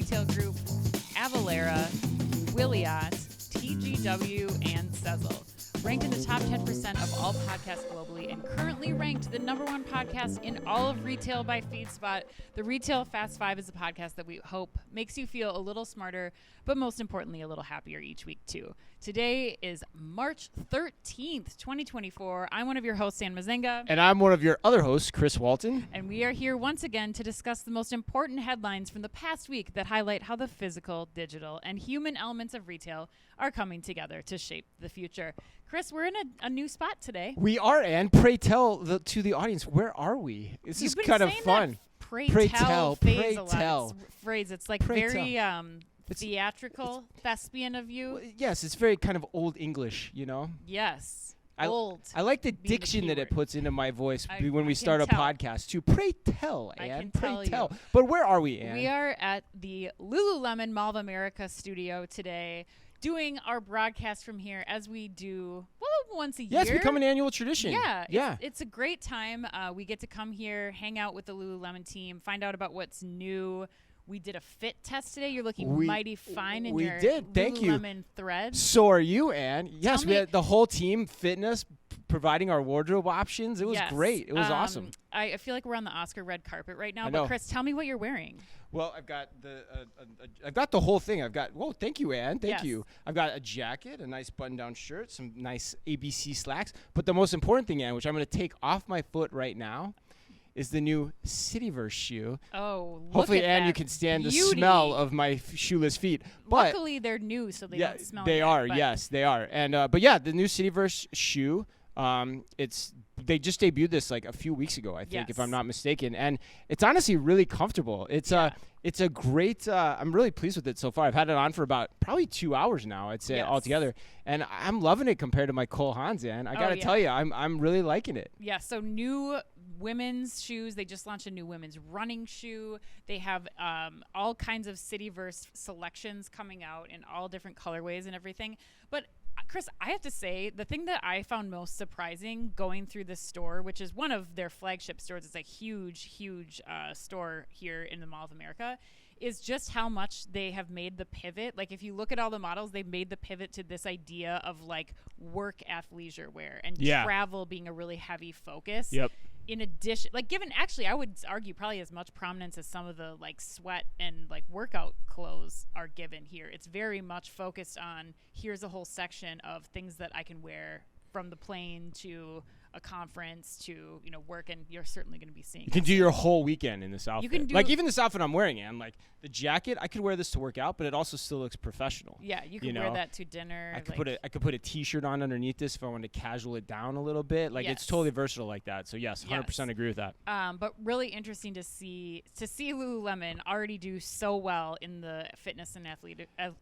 retail group Avalara, Wiliot, TGW, and Sezzle. Ranked in the top 10% of all podcasts globally and currently ranked the #1 podcast in all of retail by FeedSpot, the Retail Fast 5 is a podcast that we hope makes you feel a little smarter, but most importantly, a little happier each week too. Today is March 13th, 2024. I'm one of your hosts, Ann Mazenga. And I'm one of your other hosts, Chris Walton. And we are here once again to discuss the most important headlines from the past week that highlight how the physical, digital, and human elements of retail are coming together to shape the future. Chris, we're in a new spot today. We are, Ann. Pray tell to the audience, where are we? This is kind of fun. Pray tell. Phrase. It's like pray very theatrical, thespian of you. Well, yes, it's very kind of old English, you know? Yes. I like the diction that it puts into my voice when we start a podcast, too. Pray tell, Ann. Pray tell. But where are we, Ann? We are at the Lululemon Mall of America studio today, doing our broadcast from here as we do, once a year. Yeah, it's become an annual tradition. Yeah. It's a great time. We get to come here, hang out with the Lululemon team, find out about what's new. We did a fit test today. You're looking mighty fine in your Lululemon threads. So are you, Ann. Yes, we had the whole team fitness providing our wardrobe options. It was great. It was awesome. I feel like we're on the Oscar red carpet right now. But Chris, tell me what you're wearing. Well, I've got the whole thing. Thank you, Ann. Thank you. I've got a jacket, a nice button-down shirt, some nice ABC slacks. But the most important thing, Ann, which I'm going to take off my foot right now, is the new Cityverse shoe. Oh, hopefully, Ann, you can stand the smell of my shoeless feet. But luckily, they're new, so they don't smell. They are. Yes, they are. And but yeah, the new Cityverse shoe. They just debuted this like a few weeks ago, I think, if I'm not mistaken, and it's honestly really comfortable. It's a great. I'm really pleased with it so far. I've had it on for about probably 2 hours now, I'd say, altogether, and I'm loving it compared to my Kohl Hans. And I gotta tell you, I'm really liking it. Yeah. So new women's shoes. They just launched a new women's running shoe. They have all kinds of Cityverse selections coming out in all different colorways and everything. But Chris, I have to say, the thing that I found most surprising going through this store, which is one of their flagship stores, it's a huge store here in the Mall of America, is just how much they have made the pivot. Like, if you look at all the models, they've made the pivot to this idea of, like, work athleisure wear and travel being a really heavy focus. Yep. In addition, like, given, actually, I would argue probably as much prominence as some of the, like, sweat and, like, workout clothes are given here. It's very much focused on, here's a whole section of things that I can wear from the plane to a conference to, work, and you're certainly going to be seeing. You can do your whole weekend in this outfit. You can do even this outfit I'm wearing, Ann. Like the jacket, I could wear this to work out, but it also still looks professional. Yeah, you can wear that to dinner. I could put a t-shirt on underneath this if I wanted to casual it down a little bit. Like it's totally versatile like that. So yes, 100% agree with that. But really interesting to see Lululemon already do so well in the fitness and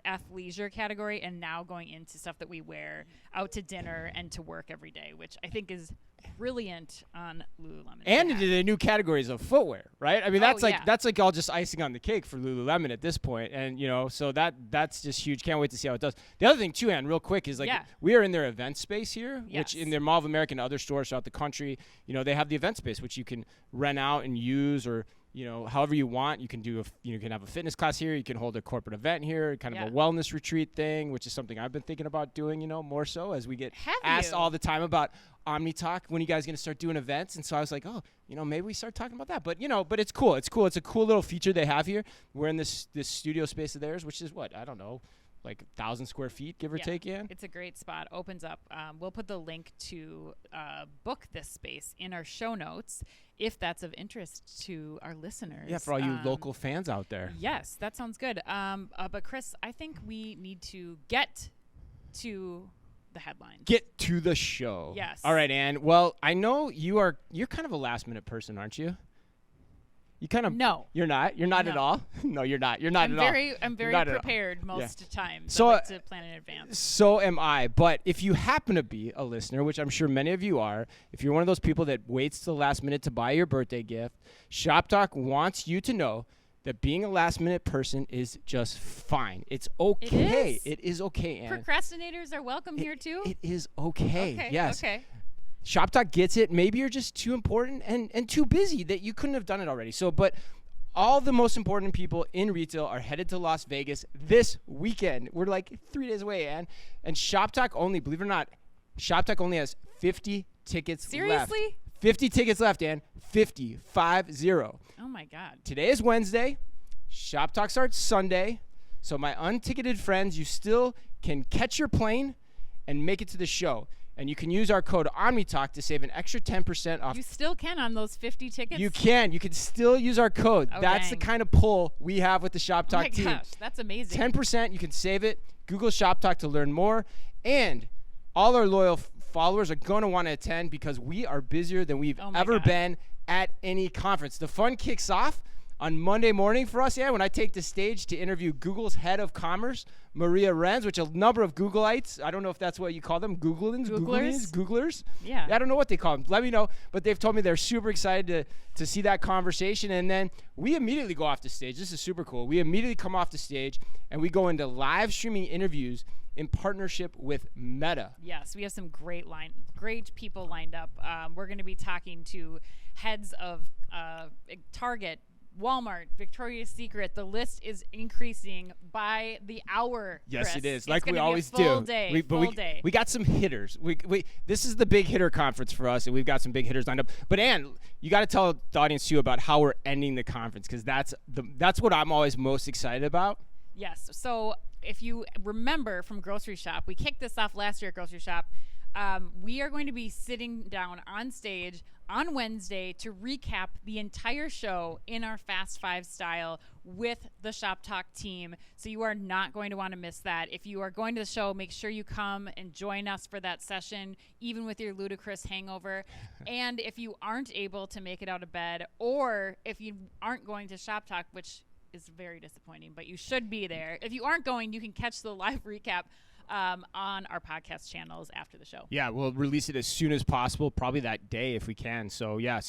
athleisure category, and now going into stuff that we wear out to dinner and to work every day, which I think is brilliant on Lululemon. And into the new categories of footwear, right? I mean, that's like all just icing on the cake for Lululemon at this point. And, so that's just huge. Can't wait to see how it does. The other thing, too, Ann, real quick, is we are in their event space here, which in their Mall of America and other stores throughout the country, they have the event space, which you can rent out and use or, however you want. You can you can have a fitness class here. You can hold a corporate event here, kind of a wellness retreat thing, which is something I've been thinking about doing, more so as we get asked all the time about Omni Talk, when you guys going to start doing events? And so I was like, maybe we start talking about that. But, but it's cool. It's cool. It's a cool little feature they have here. We're in this studio space of theirs, which is what? I don't know, like 1,000 square feet, give or take, Ann? It's a great spot. Opens up. We'll put the link to book this space in our show notes if that's of interest to our listeners. Yeah, for all you local fans out there. Yes, that sounds good. But, Chris, I think we need to get to the headlines. Get to the show. Yes. All right, Ann. Well, I know you're kind of a last-minute person, aren't you? You kind of no. You're not. You're not at all. No, you're not. You're not at all. I'm very prepared most of the time. So I like to plan in advance. So am I. But if you happen to be a listener, which I'm sure many of you are, if you're one of those people that waits till the last minute to buy your birthday gift, Shop Talk wants you to know that being a last-minute person is just fine. It's okay. It is okay, Ann. Procrastinators are welcome here too? It is okay. Okay. Yes. Okay. Shop Talk gets it. Maybe you're just too important and too busy that you couldn't have done it already. So, but all the most important people in retail are headed to Las Vegas this weekend. We're like 3 days away, Ann. And Shop Talk only, believe it or not, Shop Talk only has 50 tickets left. Seriously? 50 tickets left, Ann. 50. Oh, my God. Today is Wednesday. Shop Talk starts Sunday. So my unticketed friends, you still can catch your plane and make it to the show. And you can use our code OmniTalk to save an extra 10% off. You still can on those 50 tickets? You can. You can still use our code. Oh, that's dang. the kind of pull we have with the Shop Talk team. Oh, my gosh. That's amazing. 10%. You can save it. Google Shop Talk to learn more. And all our loyal followers are going to want to attend because we are busier than we've ever been at any conference. The fun kicks off on Monday morning for us, when I take the stage to interview Google's head of commerce, Maria Renz, which a number of Googleites, I don't know if that's what you call them, Googlers? Yeah. I don't know what they call them. Let me know. But they've told me they're super excited to see that conversation. And then we immediately go off the stage. This is super cool. We immediately come off the stage and we go into live streaming interviews in partnership with Meta. Yes, we have some great people lined up. We're going to be talking to heads of Target, Walmart, Victoria's Secret. The list is increasing by the hour. Yes, Chris. it is. It's like we always do. Full day. We got some hitters. This is the big hitter conference for us, and we've got some big hitters lined up. But Ann, you got to tell the audience too about how we're ending the conference, because that's what I'm always most excited about. Yes. So if you remember from Grocery Shop, we kicked this off last year at Grocery Shop. We are going to be sitting down on stage on Wednesday to recap the entire show in our Fast Five style with the Shop Talk team. So you are not going to want to miss that. If you are going to the show, make sure you come and join us for that session, even with your ludicrous hangover. And if you aren't able to make it out of bed, or if you aren't going to Shop Talk, which is very disappointing, but you should be there. If you aren't going, you can catch the live recap on our podcast channels after the show. Yeah, we'll release it as soon as possible, probably that day if we can. So yeah,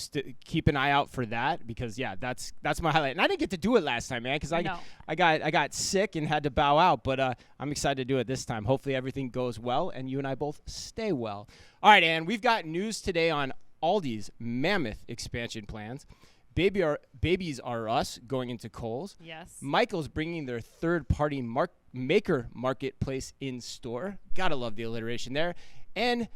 keep an eye out for that, because that's my highlight. And I didn't get to do it last time, man, because I got sick and had to bow out. But I'm excited to do it this time. Hopefully everything goes well and you and I both stay well. All right, Ann, we've got news today on Aldi's mammoth expansion plans. Babies R Us going into Kohl's. Yes. Michael's bringing their third-party maker marketplace in store. Gotta love the alliteration there. And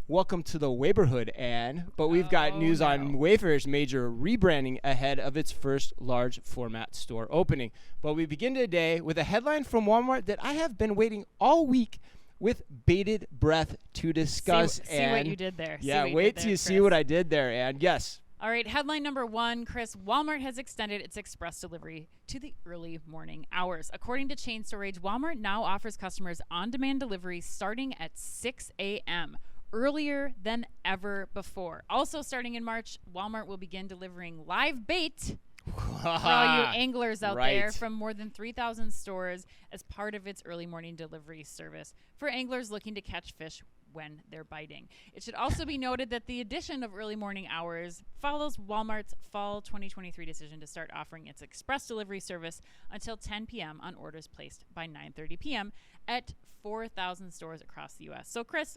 welcome to the Wayfair Hood, Ann. But we've got news on Wayfair's major rebranding ahead of its first large format store opening. But we begin today with a headline from Walmart that I have been waiting all week with bated breath to discuss. See what you did there. Yeah, wait till you see what I did there, Ann. Yes. All right, headline number one, Chris. Walmart has extended its express delivery to the early morning hours. According to Chain Storage, Walmart now offers customers on-demand delivery starting at 6 a.m., earlier than ever before. Also starting in March, Walmart will begin delivering live bait for all you anglers out there from more than 3,000 stores as part of its early morning delivery service for anglers looking to catch fish when they're biting. It should also be noted that the addition of early morning hours follows Walmart's fall 2023 decision to start offering its express delivery service until 10 p.m. on orders placed by 9:30 p.m. at 4,000 stores across the U.S. So, Chris,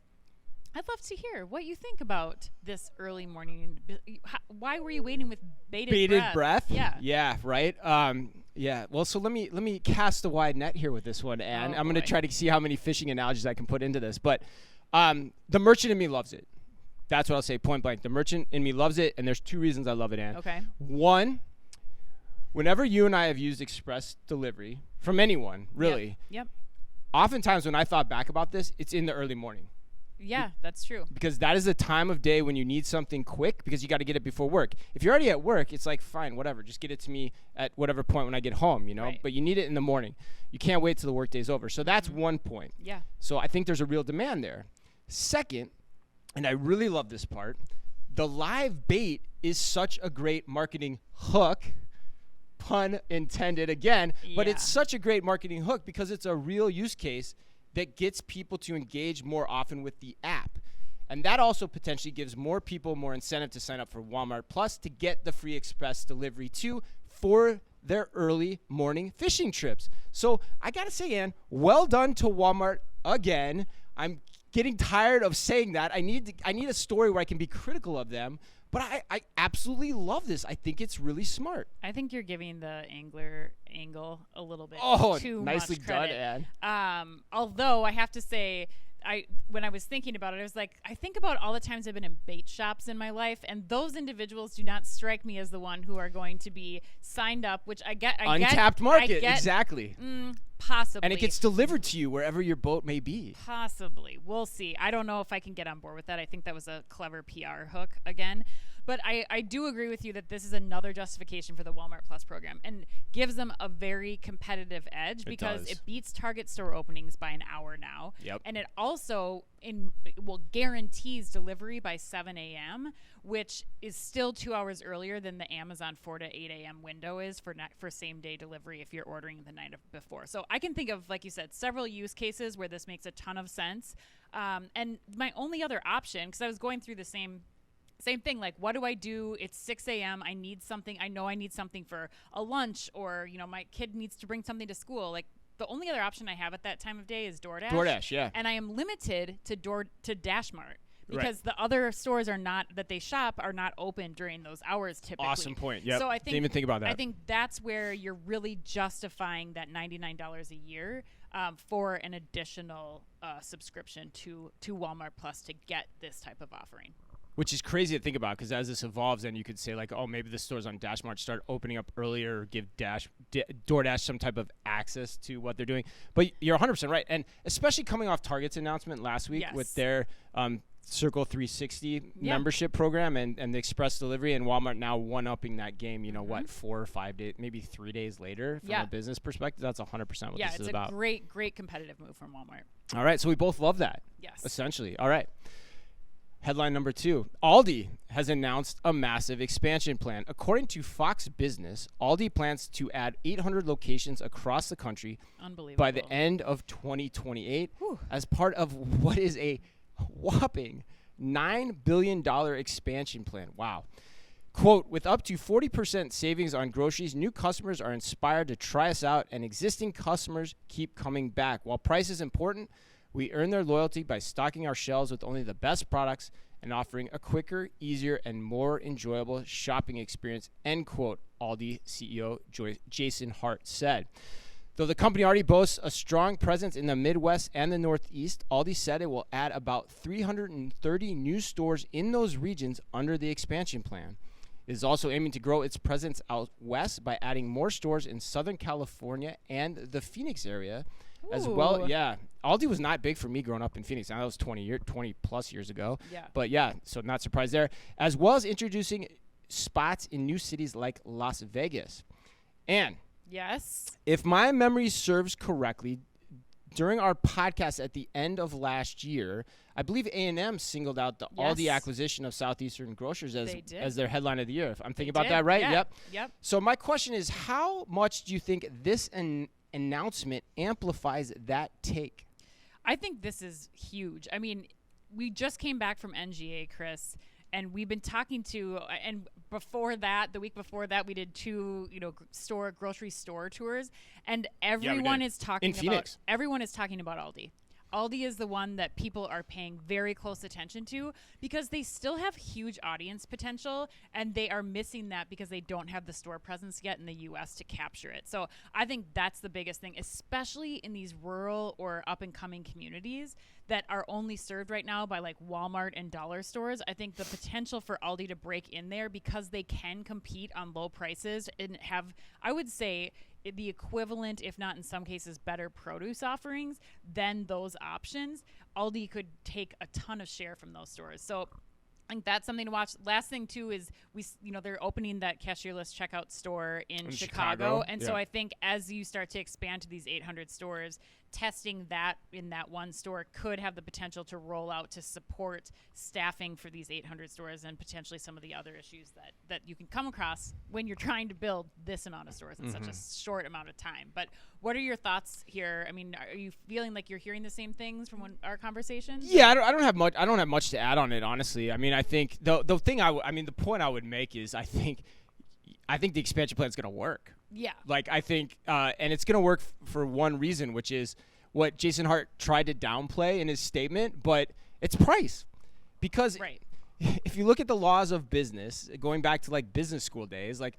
I'd love to hear what you think about this early morning. Why were you waiting with bated breath? Yeah. Yeah, right. Yeah. Well, so let me cast a wide net here with this one, Ann. I'm going to try to see how many fishing analogies I can put into this, but the merchant in me loves it. That's what I'll say, point blank. The merchant in me loves it, and there's two reasons I love it, Ann. Okay. One, whenever you and I have used express delivery from anyone, really. Yep. Oftentimes when I thought back about this, it's in the early morning. Yeah, that's true. Because that is the time of day when you need something quick, because you got to get it before work. If you're already at work, it's like, fine, whatever. Just get it to me at whatever point when I get home, you know. Right. But you need it in the morning. You can't wait till the workday's over. So that's one point. Yeah. So I think there's a real demand there. Second, and I really love this part, the live bait is such a great marketing hook, pun intended again, but it's such a great marketing hook because it's a real use case that gets people to engage more often with the app. And that also potentially gives more people more incentive to sign up for Walmart Plus to get the free express delivery too for their early morning fishing trips. So I got to say, Ann, well done to Walmart again. I'm getting tired of saying that. I need a story where I can be critical of them. But I absolutely love this. I think it's really smart. I think you're giving the angler angle a little bit too nicely much credit. done, Ann. Although I have to say, when I was thinking about it, I was like, I think about all the times I've been in bait shops in my life, and those individuals do not strike me as the one who are going to be signed up, which I get. Untapped market, exactly. Possibly. And it gets delivered to you wherever your boat may be. Possibly. We'll see. I don't know if I can get on board with that. I think that was a clever PR hook again. But I do agree with you that this is another justification for the Walmart Plus program and gives them a very competitive edge because it beats Target store openings by an hour now. Yep. And it also guarantees delivery by 7 a.m., which is still 2 hours earlier than the Amazon 4 to 8 a.m. window is for same-day delivery if you're ordering the night before. So I can think of, like you said, several use cases where this makes a ton of sense. And my only other option, because I was going through the same thing, like, what do I do? It's 6 a.m. I need something. I know I need something for a lunch, or, my kid needs to bring something to school. Like, the only other option I have at that time of day is DoorDash. DoorDash, yeah. And I am limited to DashMart because the other stores are not open during those hours typically. Awesome point. Yep. So I think, didn't even think about that. I think that's where you're really justifying that $99 a year for an additional subscription to Walmart Plus to get this type of offering. Which is crazy to think about, because as this evolves, then you could say, like, oh, maybe the stores on DashMart start opening up earlier, or give DoorDash some type of access to what they're doing. But you're 100% right. And especially coming off Target's announcement last week with their Circle 360 membership program and the express delivery, and Walmart now one-upping that game, 4 or 5 days, maybe 3 days later from a business perspective. That's 100% what this is about. Yeah, it's a great, great competitive move from Walmart. All right, so we both love that. Yes. Essentially. All right. Headline number 2, Aldi has announced a massive expansion plan. According to Fox Business, Aldi plans to add 800 locations across the country by the end of 2028 as part of what is a whopping $9 billion expansion plan. Wow. Quote, with up to 40% savings on groceries, new customers are inspired to try us out, and existing customers keep coming back. While price is important, we earn their loyalty by stocking our shelves with only the best products and offering a quicker, easier, and more enjoyable shopping experience, end quote, Aldi CEO Jason Hart said. Though the company already boasts a strong presence in the Midwest and the Northeast, Aldi said it will add about 330 new stores in those regions under the expansion plan. It is also aiming to grow its presence out west by adding more stores in Southern California and the Phoenix area as well. Yeah. Aldi was not big for me growing up in Phoenix. Now that was 20 plus years ago. Yeah. But yeah, so not surprised there. As well as introducing spots in new cities like Las Vegas. And yes, if my memory serves correctly, during our podcast at the end of last year, I believe A&M singled out the Aldi acquisition of Southeastern Grocers as their headline of the year. If I'm thinking about that right? Yeah. Yep. So my question is, how much do you think this announcement amplifies that take? I think this is huge. I mean, we just came back from NGA, Chris, and we've been talking to, and before that, the week before that, we did 2, grocery store tours, and everyone is talking about Aldi. Aldi is the one that people are paying very close attention to because they still have huge audience potential, and they are missing that because they don't have the store presence yet in the U.S. to capture it. So I think that's the biggest thing, especially in these rural or up-and-coming communities that are only served right now by like Walmart and dollar stores. I think the potential for Aldi to break in there because they can compete on low prices and have, I would say, the equivalent, if not in some cases better produce offerings than those options. Aldi could take a ton of share from those stores. So I think that's something to watch. Last thing too is they're opening that cashierless checkout store in Chicago. And so I think as you start to expand to these 800 stores, testing that in that one store could have the potential to roll out to support staffing for these 800 stores and potentially some of the other issues that you can come across when you're trying to build this amount of stores in such a short amount of time. But what are your thoughts here? I mean, are you feeling like you're hearing the same things from our conversations? Yeah, I don't have much to add on it, honestly. I mean, I think the point I would make is I think the expansion plan is going to work. Yeah. Like, I think, and it's going to work for one reason, which is what Jason Hart tried to downplay in his statement, but it's price. Because if you look at the laws of business, going back to like business school days, like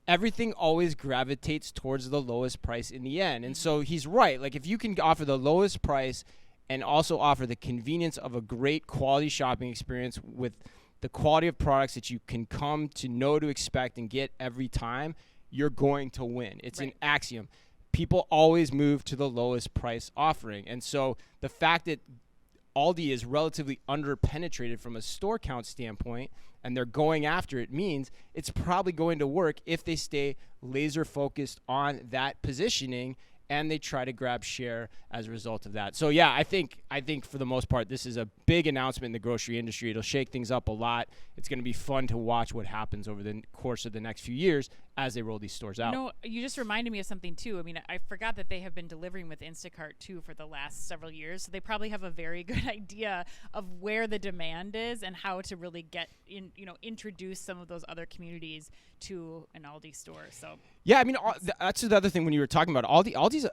everything always gravitates towards the lowest price in the end. And so he's right. Like if you can offer the lowest price and also offer the convenience of a great quality shopping experience with the quality of products that you can come to know to expect and get every time, you're going to win. It's an axiom. People always move to the lowest price offering. And so the fact that Aldi is relatively underpenetrated from a store count standpoint and they're going after it means it's probably going to work if they stay laser focused on that positioning and they try to grab share as a result of that. So yeah, I think for the most part, this is a big announcement in the grocery industry. It'll shake things up a lot. It's going to be fun to watch what happens over the course of the next few years as they roll these stores out. No, you just reminded me of something too. I mean, I forgot that they have been delivering with Instacart too for the last several years. So they probably have a very good idea of where the demand is and how to really get in, introduce some of those other communities to an Aldi store. So yeah, I mean, that's the other thing when you were talking about Aldi's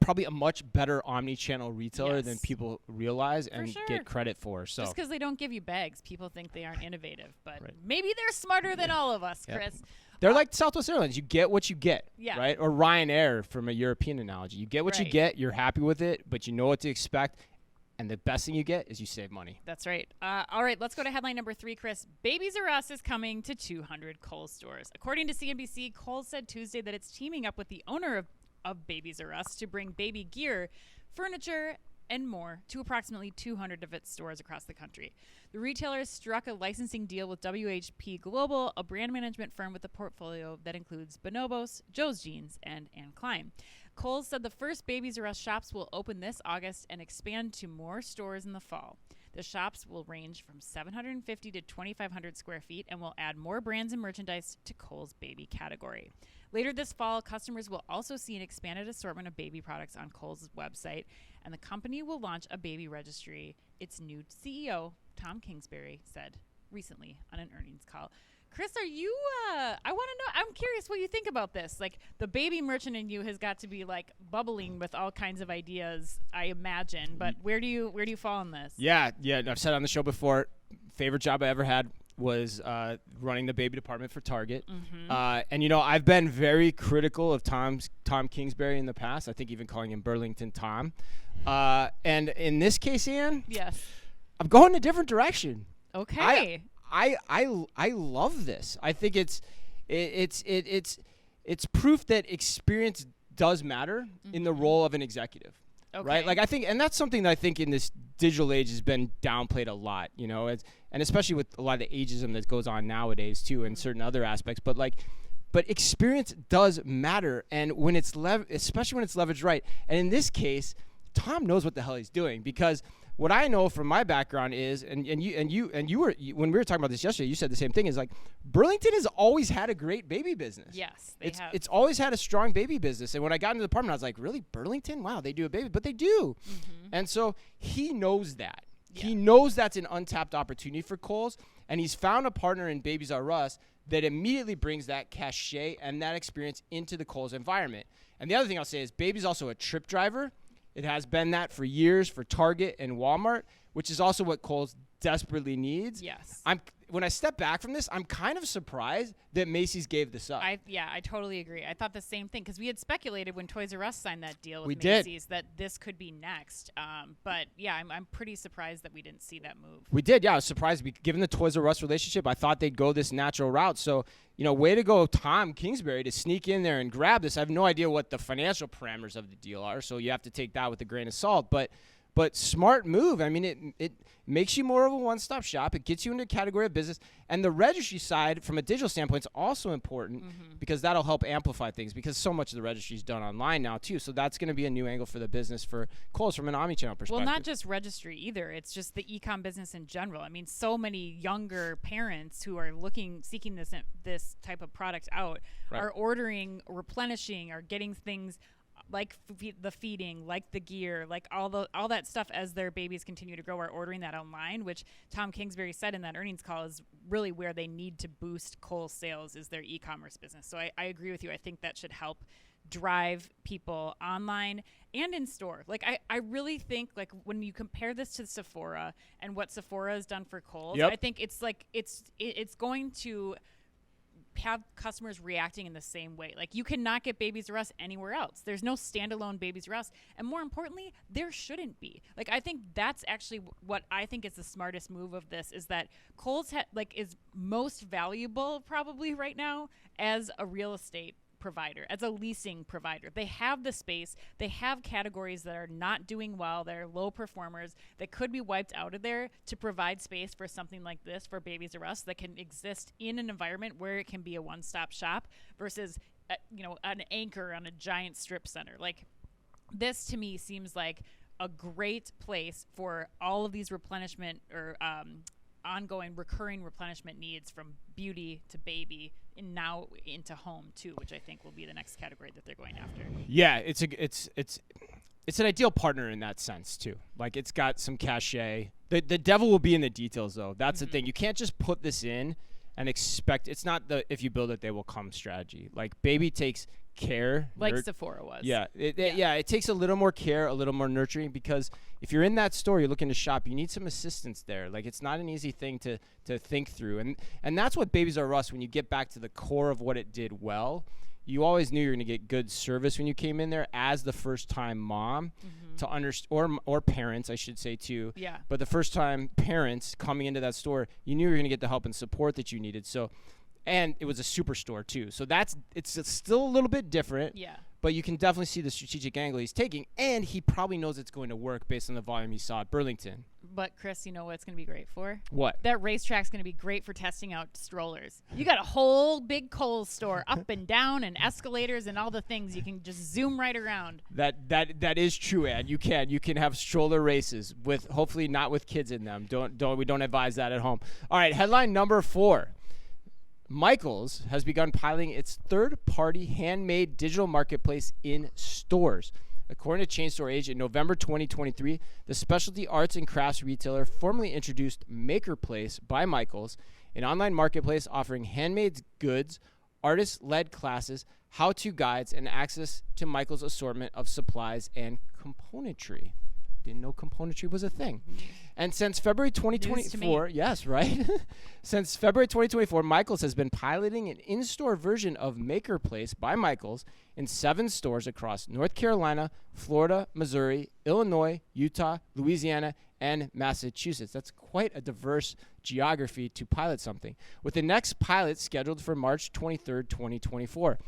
probably a much better omni-channel retailer than people realize and get credit for. So just because they don't give you bags, people think they aren't innovative, but maybe they're smarter than all of us, Chris. They're like Southwest Airlines. You get what you get, right? Or Ryanair from a European analogy. You get what you get. You're happy with it, but you know what to expect. And the best thing you get is you save money. That's right. All right, let's go to headline number 3, Chris. Babies R Us is coming to 200 Kohl stores. According to CNBC, Kohl said Tuesday that it's teaming up with the owner of Babies R Us to bring baby gear, furniture, and more to approximately 200 of its stores across the country. The retailer struck a licensing deal with WHP Global, a brand management firm with a portfolio that includes Bonobos, Joe's Jeans, and Anne Klein. Kohl said the first Babies R Us shops will open this August and expand to more stores in the fall. The shops will range from 750 to 2,500 square feet and will add more brands and merchandise to Kohl's baby category. Later this fall, customers will also see an expanded assortment of baby products on Kohl's website, and the company will launch a baby registry, its new CEO, Tom Kingsbury, said recently on an earnings call. Chris, are you, I want to know, I'm curious what you think about this. Like, the baby merchant in you has got to be, like, bubbling with all kinds of ideas, I imagine. But where do you fall on this? Yeah, I've said on the show before, favorite job I ever had was running the baby department for Target. And, I've been very critical of Tom Kingsbury in the past. I think even calling him Burlington Tom. And in this case, Ann, yes, I'm going a different direction. Okay. I love this. I think it's proof that experience does matter in the role of an executive, right? Like I think, and that's something that I think in this digital age has been downplayed a lot, and especially with a lot of the ageism that goes on nowadays too, and certain other aspects. But experience does matter, and when it's especially when it's leveraged right. And in this case, Tom knows what the hell he's doing, because what I know from my background is, and you were when we were talking about this yesterday, you said the same thing. Is like Burlington has always had a great baby business. Yes, it's always had a strong baby business. And when I got into the department, I was like, really, Burlington? Wow, they do a baby, but they do. And so he knows that. Yeah. He knows that's an untapped opportunity for Kohl's, and he's found a partner in Babies R Us that immediately brings that cachet and that experience into the Kohl's environment. And the other thing I'll say is Baby's also a trip driver. It has been that for years for Target and Walmart, which is also what Kohl's desperately needs. Yes. When I step back from this, I'm kind of surprised that Macy's gave this up. I totally agree. I thought the same thing, because we had speculated when Toys R Us signed that deal with Macy's that this could be next. But yeah, I'm pretty surprised that we didn't see that move. We did, yeah. I was surprised. Given the Toys R Us relationship, I thought they'd go this natural route. So, way to go, Tom Kingsbury, to sneak in there and grab this. I have no idea what the financial parameters of the deal are, so you have to take that with a grain of salt. But smart move. I mean, it makes you more of a one-stop shop. It gets you into a category of business. And the registry side, from a digital standpoint, is also important because that'll help amplify things, because so much of the registry is done online now, too. So that's going to be a new angle for the business for Kohl's from an omnichannel perspective. Well, not just registry either. It's just the e-com business in general. I mean, so many younger parents who are seeking this type of product out are ordering, replenishing, are getting things like the feeding, like the gear, like all that stuff as their babies continue to grow, are ordering that online, which Tom Kingsbury said in that earnings call is really where they need to boost Kohl's sales, is their e-commerce business. So I agree with you. I think that should help drive people online and in store. Like I really think like when you compare this to Sephora and what Sephora has done for Kohl's, I think it's like it's going to have customers reacting in the same way. Like you cannot get Babies R Us anywhere else. There's no standalone Babies R Us, and more importantly, there shouldn't be. Like I think that's actually what I think is the smartest move of this, is that Kohl's is most valuable probably right now as a real estate provider, as a leasing provider. They have the space, they have categories that are not doing well, that are low performers, that could be wiped out of there to provide space for something like this for Babies R Us that can exist in an environment where it can be a one-stop shop versus an anchor on a giant strip center. Like this to me seems like a great place for all of these replenishment or ongoing recurring replenishment needs, from beauty to baby and now into home too, which I think will be the next category that they're going after. Yeah, it's an ideal partner in that sense too. Like it's got some cachet. The devil will be in the details though. That's the thing. You can't just put this in and expect. It's not the if you build it they will come strategy. Like baby takes care, like Sephora was. Yeah, it takes a little more care, a little more nurturing, because if you're in that store, you're looking to shop, you need some assistance there. Like it's not an easy thing to think through, and that's what Babies R Us. When you get back to the core of what it did well, you always knew you were going to get good service when you came in there as the first time mom to understand, or parents, I should say too. Yeah. But the first time parents coming into that store, you knew you were going to get the help and support that you needed. So. And it was a superstore too, so it's still a little bit different. Yeah. But you can definitely see the strategic angle he's taking, and he probably knows it's going to work based on the volume he saw at Burlington. But Chris, you know what it's going to be great for? What? That racetrack's going to be great for testing out strollers. You got a whole big Kohl's store up and down and escalators and all the things. You can just zoom right around. That is true, Ann. You can have stroller races with, hopefully not with kids in them. We don't advise that at home. All right, headline number 4. Michaels has begun piloting its third-party handmade digital marketplace in stores. According to Chain Store Age, in November 2023, the specialty arts and crafts retailer formally introduced Makerplace by Michaels, an online marketplace offering handmade goods, artist-led classes, how-to guides, and access to Michaels' assortment of supplies and componentry. Didn't know componentry was a thing. And since February 2024, yes, right? Since February 2024, Michaels has been piloting an in-store version of Makerplace by Michaels in 7 stores across North Carolina, Florida, Missouri, Illinois, Utah, Louisiana, and Massachusetts. That's quite a diverse geography to pilot something, with the next pilot scheduled for March 23rd, 2024.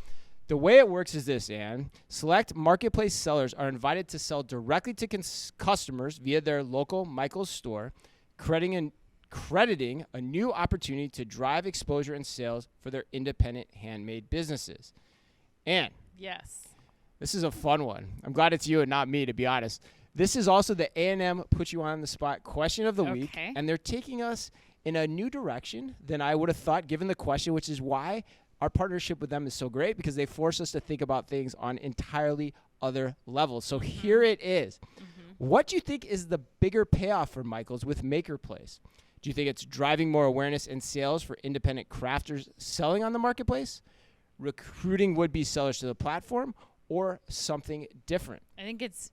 The way it works is this, Ann. Select marketplace sellers are invited to sell directly to customers via their local Michaels store, crediting a new opportunity to drive exposure and sales for their independent handmade businesses. Ann. Yes. This is a fun one. I'm glad it's you and not me, to be honest. This is also the A&M Put You On the Spot question of the week, and they're taking us in a new direction than I would have thought given the question, which is why our partnership with them is so great, because they force us to think about things on entirely other levels. So here it is. What do you think is the bigger payoff for Michaels with Makerplace? Do you think it's driving more awareness and sales for independent crafters selling on the marketplace, recruiting would-be sellers to the platform, or something different? I think it's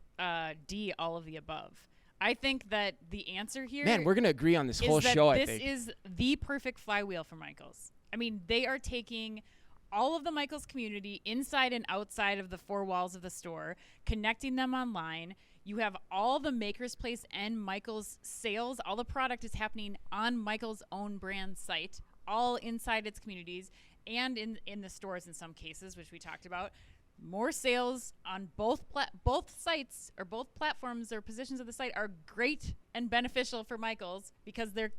D, all of the above. I think that the answer here, man, we're going to agree on this whole show, I think. This is the perfect flywheel for Michaels. I mean, they are taking all of the Michaels community inside and outside of the 4 walls of the store, connecting them online. You have all the Maker's Place and Michaels sales. All the product is happening on Michaels' own brand site, all inside its communities and in the stores in some cases, which we talked about. More sales on both sites, or both platforms or positions of the site, are great and beneficial for Michaels, because the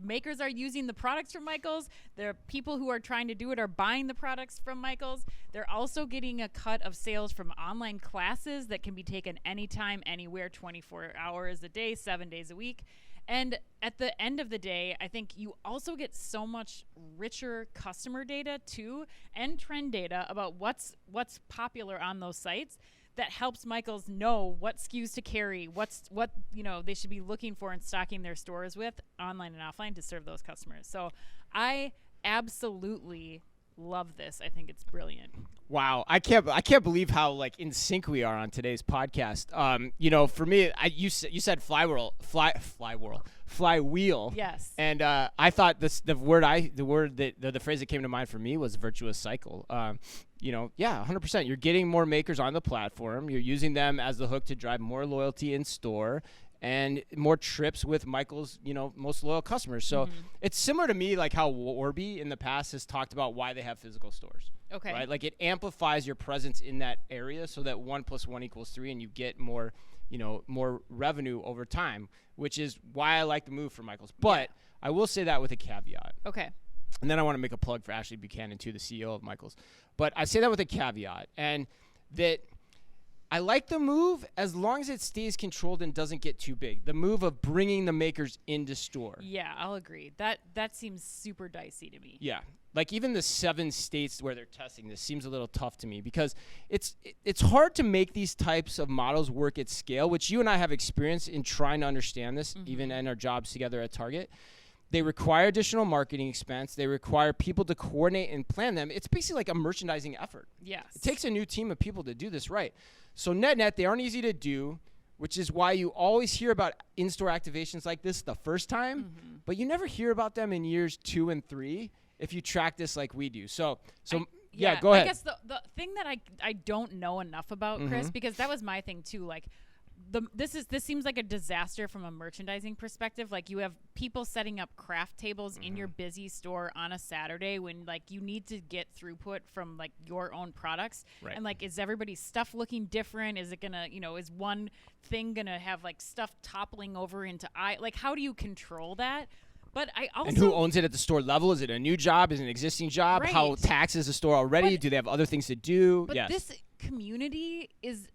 makers are using the products from Michaels. The people who are trying to do it are buying the products from Michaels. They're also getting a cut of sales from online classes that can be taken anytime, anywhere, 24 hours a day, 7 days a week. And at the end of the day, I think you also get so much richer customer data too, and trend data about what's popular on those sites, that helps Michaels know what SKUs to carry, what they should be looking for and stocking their stores with online and offline to serve those customers. So I absolutely love this. I think it's brilliant. Wow, I can't believe how like in sync we are on today's podcast. For me, you said flywheel. Yes. And I thought the phrase that came to mind for me was virtuous cycle. 100%. You're getting more makers on the platform. You're using them as the hook to drive more loyalty in store and more trips with Michael's, most loyal customers. So it's similar to me, like how Warby in the past has talked about why they have physical stores. Okay. Right? Like it amplifies your presence in that area so that 1 + 1 = 3 and you get more, more revenue over time, which is why I like the move for Michael's. But I will say that with a caveat. Okay. And then I want to make a plug for Ashley Buchanan too, the CEO of Michael's. But I say that with a caveat, and that I like the move as long as it stays controlled and doesn't get too big. The move of bringing the makers into store. Yeah, I'll agree. That seems super dicey to me. Yeah. Like even the 7 states where they're testing this seems a little tough to me because it's hard to make these types of models work at scale, which you and I have experience in trying to understand this, even in our jobs together at Target. They require additional marketing expense. They require people to coordinate and plan them. It's basically like a merchandising effort. Yes. It takes a new team of people to do this right. So net, they aren't easy to do, which is why you always hear about in-store activations like this the first time, but you never hear about them in years 2 and 3 if you track this like we do. So go ahead. I guess the thing that I don't know enough about, Chris, because that was my thing too, like this seems like a disaster from a merchandising perspective. Like you have people setting up craft tables in your busy store on a Saturday when like you need to get throughput from like your own products. Right. And like, is everybody's stuff looking different? Is it gonna, is one thing gonna have like stuff toppling over into like how do you control that? But I also, and who owns it at the store level? Is it a new job? Is it an existing job? Right. How taxed is the store already? Do they have other things to do? But this community is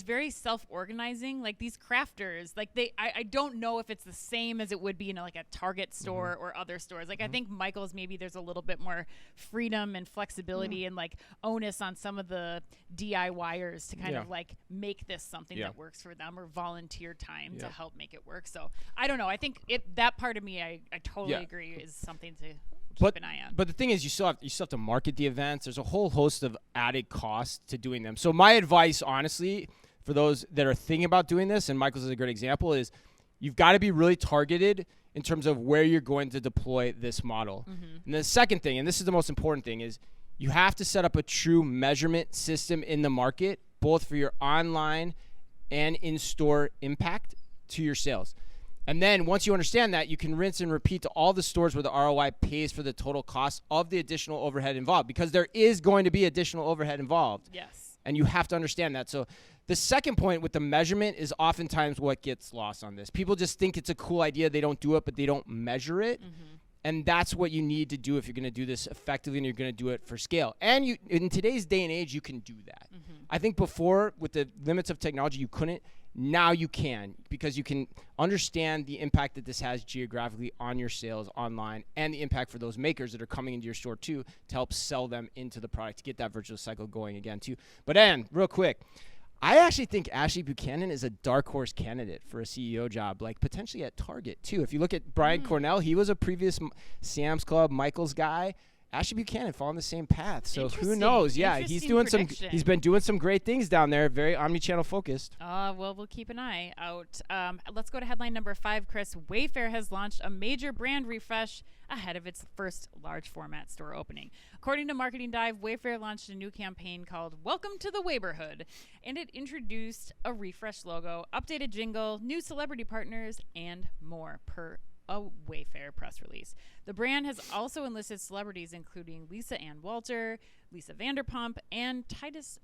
very self-organizing. Like these crafters, like I don't know if it's the same as it would be in like a Target store or other stores. Like I think Michael's, maybe there's a little bit more freedom and flexibility and like onus on some of the DIYers to kind of like make this something that works for them, or volunteer time to help make it work. So I don't know. I think that part of me, I totally agree, is something to keep an eye on. But the thing is, you still have to market the events. There's a whole host of added costs to doing them. So my advice, honestly, for those that are thinking about doing this, and Michael's is a great example, is you've got to be really targeted in terms of where you're going to deploy this model. And the second thing, and this is the most important thing, is you have to set up a true measurement system in the market, both for your online and in-store impact to your sales. And then once you understand that, you can rinse and repeat to all the stores where the ROI pays for the total cost of the additional overhead involved, because there is going to be additional overhead involved. Yes. And you have to understand that. So the second point with the measurement is oftentimes what gets lost on this. People just think it's a cool idea. They don't do it, but they don't measure it. And that's what you need to do if you're going to do this effectively and you're going to do it for scale. And in today's day and age, you can do that. I think before, with the limits of technology, you couldn't. Now you can, because you can understand the impact that this has geographically on your sales online, and the impact for those makers that are coming into your store too, to help sell them into the product, to get that virtuous cycle going again too. But Ann, real quick, I actually think Ashley Buchanan is a dark horse candidate for a CEO job, like potentially at Target too. If you look at Brian Cornell, he was a previous Sam's Club, Michael's guy. Ashley Buchanan following the same path. So who knows? Yeah, he's been doing some great things down there, very omni-channel focused. Well, we'll keep an eye out. Let's go to headline number 5, Chris. Wayfair has launched a major brand refresh ahead of its first large format store opening. According to Marketing Dive, Wayfair launched a new campaign called Welcome to the Neighborhood, and it introduced a refreshed logo, updated jingle, new celebrity partners, and more, per a Wayfair press release. The brand has also enlisted celebrities including Lisa Ann Walter, Lisa Vanderpump, and Titus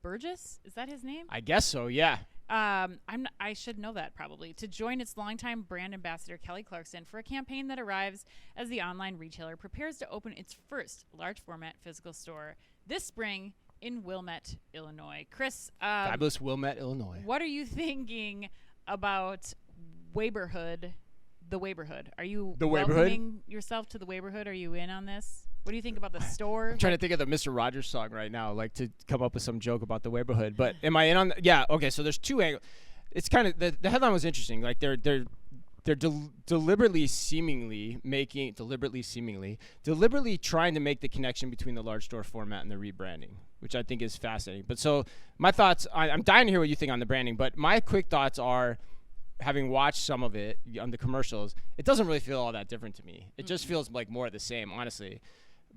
Burgess? Is that his name? I guess so, yeah. I should know that probably, to join its longtime brand ambassador Kelly Clarkson for a campaign that arrives as the online retailer prepares to open its first large format physical store this spring in Wilmette, Illinois. Chris, fabulous Wilmette, Illinois. What are you thinking about Wayborhood? The Wayborhood. Are you welcoming yourself to the Wayborhood? Are you in on this? What do you think about the store? I'm trying to think of the Mr. Rogers song right now, like to come up with some joke about the Wayborhood. But am I in on? Yeah. Okay. So there's two angles. It's kind of the headline was interesting. Like they're they're deliberately trying to make the connection between the large store format and the rebranding, which I think is fascinating. But so my thoughts, I'm dying to hear what you think on the branding, but my quick thoughts are, having watched some of it on the commercials, it doesn't really feel all that different to me. It just feels like more of the same, honestly.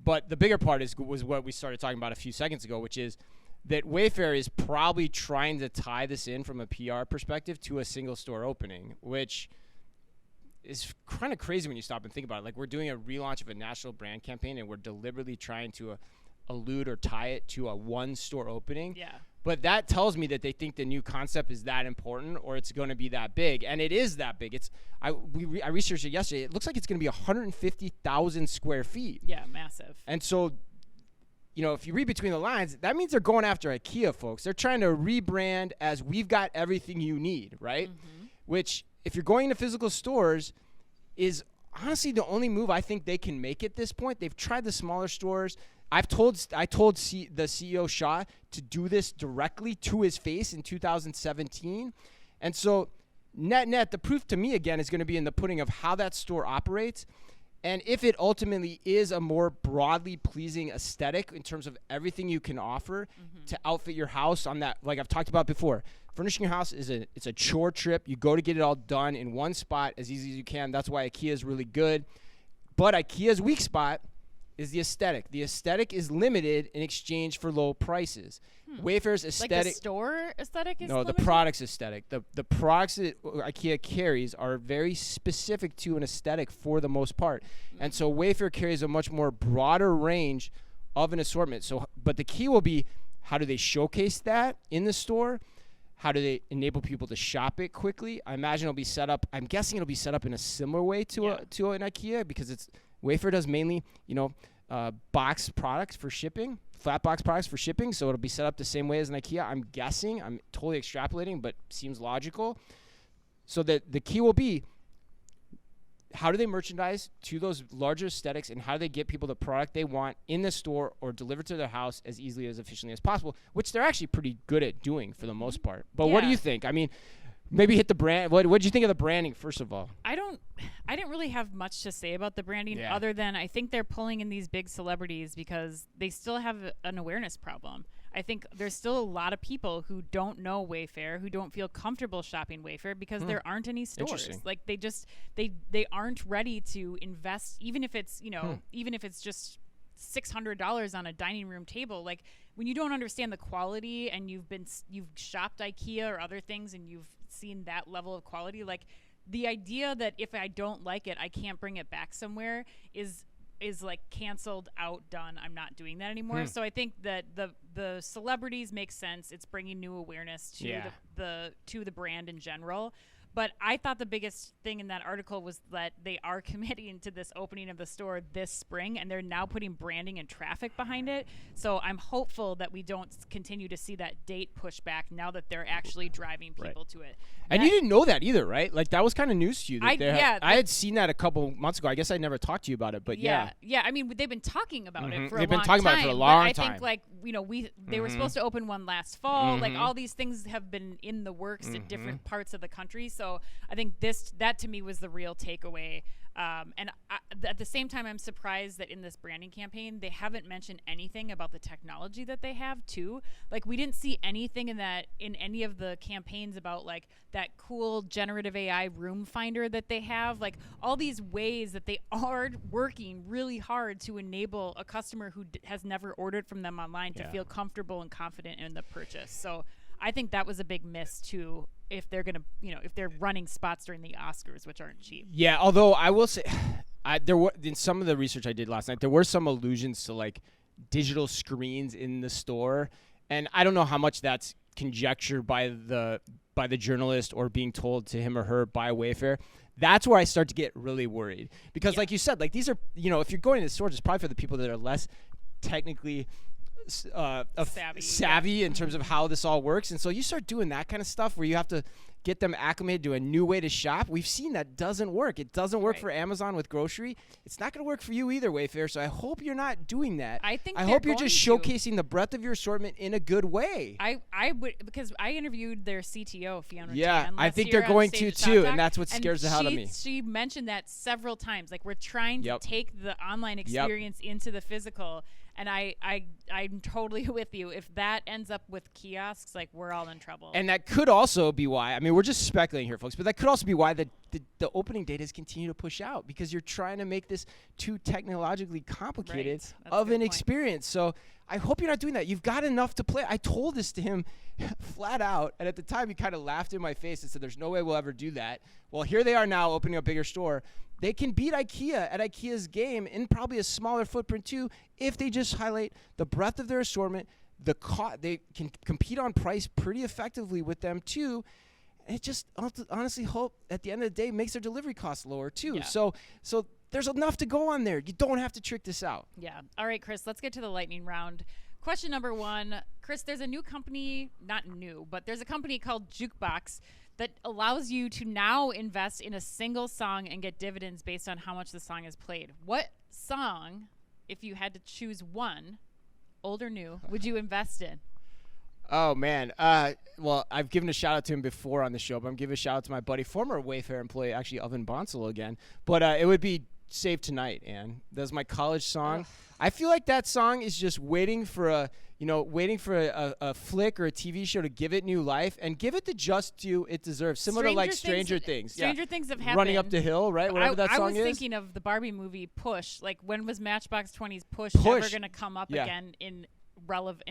But the bigger part was what we started talking about a few seconds ago, which is that Wayfair is probably trying to tie this in from a PR perspective to a single store opening, which is kind of crazy when you stop and think about it. Like, we're doing a relaunch of a national brand campaign, and we're deliberately trying to allude or tie it to a one store opening. Yeah. But that tells me that they think the new concept is that important, or it's going to be that big. And it is that big. I researched it yesterday. It looks like it's going to be 150,000 square feet. Yeah, massive. And so, if you read between the lines, that means they're going after IKEA, folks. They're trying to rebrand as we've got everything you need, right? Mm-hmm. Which, if you're going to physical stores, is honestly the only move I think they can make at this point. They've tried the smaller stores. I told the CEO Shaw to do this directly to his face in 2017. And so net, the proof to me, again, is going to be in the pudding of how that store operates. And if it ultimately is a more broadly pleasing aesthetic in terms of everything you can offer to outfit your house on that, like I've talked about before, furnishing your house it's a chore trip. You go to get it all done in one spot as easy as you can. That's why IKEA is really good. But IKEA's weak spot is the aesthetic. The aesthetic is limited in exchange for low prices. Wayfair's aesthetic. Like the store aesthetic is limited? The product's aesthetic. The products that IKEA carries are very specific to an aesthetic for the most part. And so Wayfair carries a much more broader range of an assortment. But the key will be, how do they showcase that in the store? How do they enable people to shop it quickly? I'm guessing it'll be set up in a similar way to an IKEA, because Wayfair does mainly, box products for shipping, flat box products for shipping. So it'll be set up the same way as an IKEA. I'm guessing. I'm totally extrapolating, but seems logical. So that the key will be, how do they merchandise to those larger aesthetics, and how do they get people the product they want in the store or delivered to their house as easily, as efficiently as possible, which they're actually pretty good at doing for the most part. But what do you think? I mean, maybe hit the brand. What did you think of the branding, first of all? I didn't really have much to say about the branding other than I think they're pulling in these big celebrities because they still have an awareness problem. I think there's still a lot of people who don't know Wayfair, who don't feel comfortable shopping Wayfair because there aren't any stores. Like they aren't ready to invest, even if it's, even if it's just $600 on a dining room table. Like, when you don't understand the quality and you've shopped IKEA or other things and you've seen that level of quality, like, the idea that if I don't like it, I can't bring it back somewhere is like canceled out, done. I'm not doing that anymore. So I think that the celebrities make sense. It's bringing new awareness to the brand in general. But I thought the biggest thing in that article was that they are committing to this opening of the store this spring, and they're now putting branding and traffic behind it. So I'm hopeful that we don't continue to see that date push back now that they're actually driving people to it. And you didn't know that either, right? Like, that was kind of news to you. I had seen that a couple months ago. I guess I never talked to you about it, but yeah. I mean, they've been talking about it for a long time. They've been talking about it for a long time. I think, like, they were supposed to open one last fall. Like, all these things have been in the works at different parts of the country. So I think that to me was the real takeaway. And at the same time, I'm surprised that in this branding campaign, they haven't mentioned anything about the technology that they have too. Like, we didn't see anything in any of the campaigns about, like, that cool generative AI room finder that they have. Like, all these ways that they are working really hard to enable a customer who has never ordered from them online to feel comfortable and confident in the purchase. So I think that was a big miss too, if they're gonna, if they're running spots during the Oscars, which aren't cheap. Yeah, although I will say, there were, in some of the research I did last night, there were some allusions to, like, digital screens in the store, and I don't know how much that's conjecture by the journalist or being told to him or her by Wayfair. That's where I start to get really worried, because like you said, like, these are, if you're going to the stores, it's probably for the people that are less technically savvy in terms of how this all works. And so you start doing that kind of stuff where you have to get them acclimated to a new way to shop. We've seen that doesn't work. It doesn't work for Amazon with grocery. It's not going to work for you either, Wayfair. So I hope you're not doing that. I hope you're just showcasing the breadth of your assortment in a good way. I would, because I interviewed their CTO, Fiona. Yeah, I think they're going to too, and that's what scares the hell out of me. She mentioned that several times. Like, we're trying to take the online experience into the physical. And I'm totally with you. If that ends up with kiosks, like, we're all in trouble. And that could also be why, I mean, we're just speculating here, folks, but that could also be why the opening date has continued to push out, because you're trying to make this too technologically complicated of an experience. So I hope you're not doing that. You've got enough to play. I told this to him flat out, and at the time he kind of laughed in my face and said, there's no way we'll ever do that. Well, here they are now opening a bigger store. They can beat IKEA at IKEA's game in probably a smaller footprint too, if they just highlight the breadth of their assortment. They can compete on price pretty effectively with them too. And it just honestly hope at the end of the day makes their delivery costs lower too. Yeah. So there's enough to go on there. You don't have to trick this out. Yeah. All right, Chris, let's get to the lightning round. Question number 1. Chris, there's a new company, not new, but there's a company called Jukebox that allows you to now invest in a single song and get dividends based on how much the song is played. What song, if you had to choose one, old or new, would you invest in? Oh, man. Well, I've given a shout-out to him before on the show, but I'm giving a shout-out to my buddy, former Wayfair employee, actually, Oven Bonsalo again. But it would be Save Tonight, Ann. That's my college song. Ugh. I feel like that song is just waiting for a flick or a TV show to give it new life and give it the just due it deserves. Similar to like Stranger Things. Stranger Things have happened. Running Up the Hill, right? Whatever that song is. I was thinking of the Barbie movie Push. Like, when was Matchbox 20's Push ever going to come up again in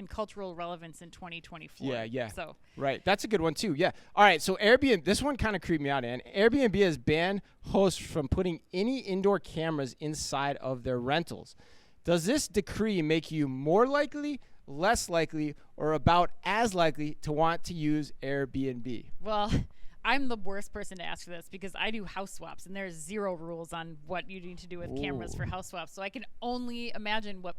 cultural relevance in 2024? Yeah. So right. That's a good one too. Yeah. All right. So Airbnb, this one kind of creeped me out, Ann. Airbnb has banned hosts from putting any indoor cameras inside of their rentals. Does this decree make you more likely, less likely, or about as likely to want to use Airbnb? Well, I'm the worst person to ask for this because I do house swaps, and there's 0 rules on what you need to do with cameras for house swaps. So I can only imagine what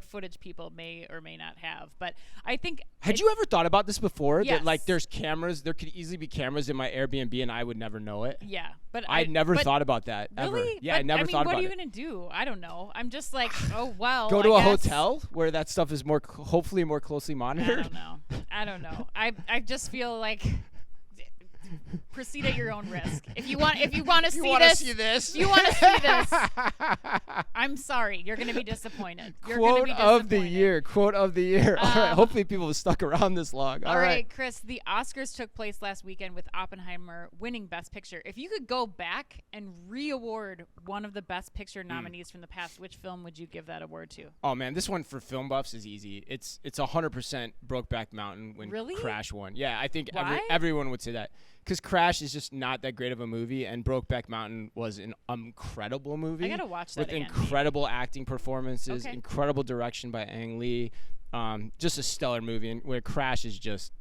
footage people may or may not have. But I think had you ever thought about this before? Yes. That like there's cameras, there could easily be cameras in my Airbnb, and I would never know it. Yeah, but I never thought about that really? ever. Yeah, I never thought about it. What are you gonna do? I don't know. I'm just like, oh well. Go to a hotel where that stuff is hopefully more closely monitored. I don't know. I just feel like. Proceed at your own risk. If you want to see this, you want to see this. I'm sorry, you're going to be disappointed. Quote of the year. All right, hopefully people have stuck around this long. All right, Chris, the Oscars took place last weekend with Oppenheimer winning Best Picture. If you could go back and re-award one of the Best Picture nominees from the past, which film would you give that award to? Oh man, this one for film buffs is easy. It's 100% Brokeback Mountain when Crash won. Yeah, I think everyone would say that. Because Crash is just not that great of a movie, and Brokeback Mountain was an incredible movie. I gotta watch that again. With incredible acting performances, incredible direction by Ang Lee, just a stellar movie. And where Crash is just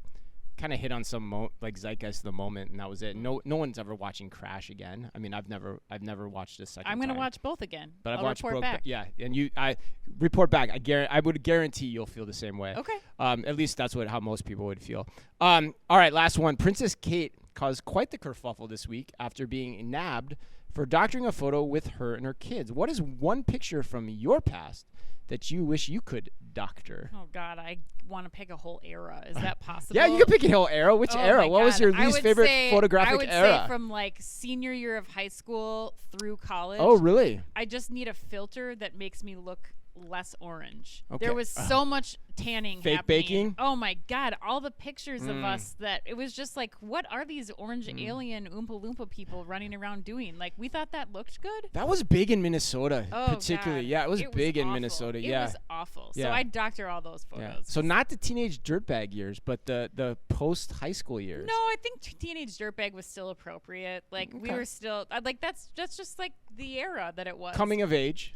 kind of hit on some zeitgeist of the moment, and that was it. No one's ever watching Crash again. I mean, I've never watched this second. I'm gonna watch both again. But I'll I've watched report back. Yeah, and I report back. I would guarantee you'll feel the same way. Okay. At least that's how most people would feel. All right, last one. Princess Kate caused quite the kerfuffle this week after being nabbed for doctoring a photo with her and her kids. What is one picture from your past that you wish you could doctor? Oh, God, I want to pick a whole era. Is that possible? Yeah, you can pick a whole era. Which era? What was your least favorite photographic era? I would say from senior year of high school through college. Oh, really? I just need a filter that makes me look less orange. Okay. There was so much tanning fake happening. baking. Oh my God, all the pictures of us that it was just like, what are these orange alien Oompa Loompa people running around doing? Like, we thought that looked good. That was big in Minnesota, particularly. God. Yeah, it was big in awful. Minnesota. It was awful. Yeah. So I doctor all those photos. Yeah. So not the teenage dirtbag years, but the post high school years. No, I think teenage dirtbag was still appropriate. Like we were still that's just like the era that it was. Coming of age.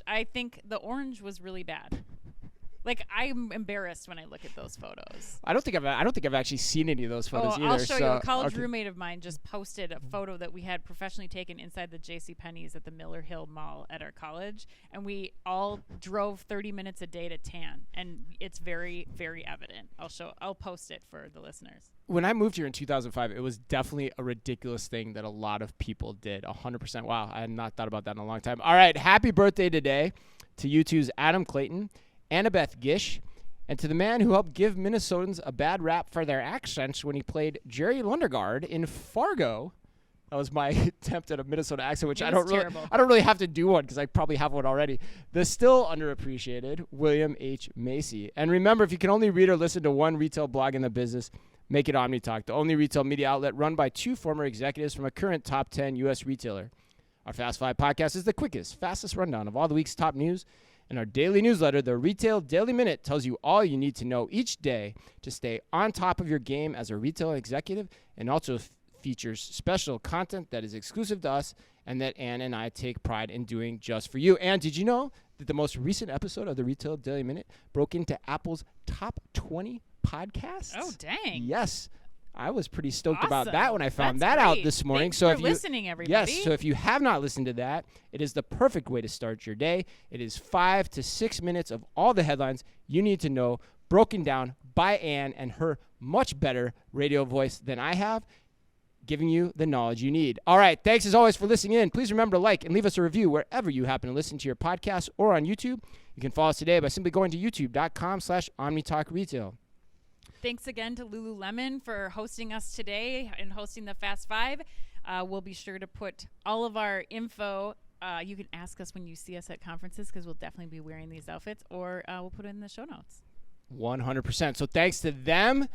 I think the orange was really bad. Like, I'm embarrassed when I look at those photos. I don't think I've actually seen any of those photos either. I'll show you. A college roommate of mine just posted a photo that we had professionally taken inside the JCPenney's at the Miller Hill Mall at our college, and we all drove 30 minutes a day to tan, and it's very, very evident. I'll post it for the listeners. When I moved here in 2005, it was definitely a ridiculous thing that a lot of people did. 100%. Wow, I had not thought about that in a long time. All right, happy birthday today to U2's Adam Clayton, Annabeth Gish, and to the man who helped give Minnesotans a bad rap for their accents when he played Jerry Lundegaard in Fargo. That was my attempt at a Minnesota accent, which I don't really have to do one because I probably have one already. The still underappreciated William H. Macy. And remember, if you can only read or listen to one retail blog in the business, make it Omni Talk, the only retail media outlet run by 2 former executives from a current top 10 U.S. retailer. Our Fast 5 podcast is the quickest, fastest rundown of all the week's top news. And our daily newsletter, the Retail Daily Minute, tells you all you need to know each day to stay on top of your game as a retail executive, and also features special content that is exclusive to us and that Ann and I take pride in doing just for you. And did you know that the most recent episode of the Retail Daily Minute broke into Apple's top 20 podcasts? Oh, dang. Yes. I was pretty stoked about that when I found that out this morning. Thanks for listening, everybody. Yes, so if you have not listened to that, it is the perfect way to start your day. It is 5 to 6 minutes of all the headlines you need to know, broken down by Ann and her much better radio voice than I have, giving you the knowledge you need. All right, thanks as always for listening in. Please remember to like and leave us a review wherever you happen to listen to your podcast or on YouTube. You can follow us today by simply going to youtube.com/OmniTalkRetail. Thanks again to Lululemon for hosting us today and hosting the Fast 5. We'll be sure to put all of our info. You can ask us when you see us at conferences because we'll definitely be wearing these outfits, or we'll put it in the show notes. 100%. So thanks to them.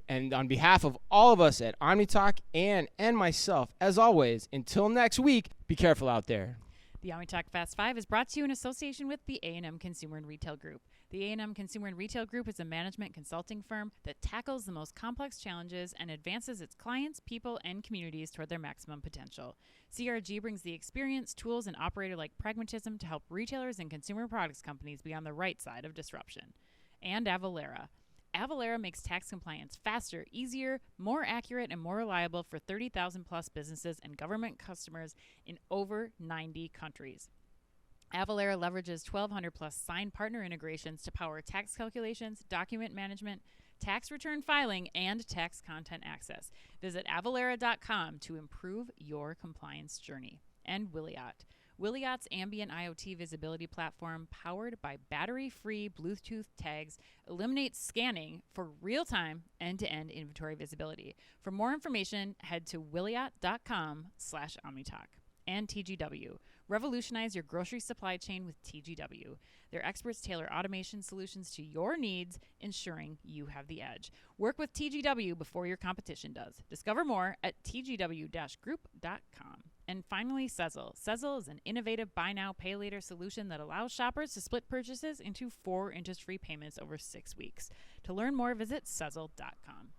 And on behalf of all of us at OmniTalk and myself, as always, until next week, be careful out there. The OmniTalk Fast 5 is brought to you in association with the A&M Consumer and Retail Group. The A&M Consumer and Retail Group is a management consulting firm that tackles the most complex challenges and advances its clients, people, and communities toward their maximum potential. CRG brings the experience, tools, and operator-like pragmatism to help retailers and consumer products companies be on the right side of disruption. And Avalara. Avalara makes tax compliance faster, easier, more accurate, and more reliable for 30,000 plus businesses and government customers in over 90 countries. Avalara leverages 1,200 plus signed partner integrations to power tax calculations, document management, tax return filing, and tax content access. Visit avalara.com to improve your compliance journey. And Wiliot. Wiliot's ambient IoT visibility platform, powered by battery-free Bluetooth tags, eliminates scanning for real-time end-to-end inventory visibility. For more information, head to wiliot.com/OmniTalk. And TGW. Revolutionize your grocery supply chain with TGW. Their experts tailor automation solutions to your needs, ensuring you have the edge. Work with TGW before your competition does. Discover more at tgw-group.com. And finally, Sezzle. Sezzle is an innovative buy now, pay later solution that allows shoppers to split purchases into 4 interest-free payments over 6 weeks. To learn more, visit Sezzle.com.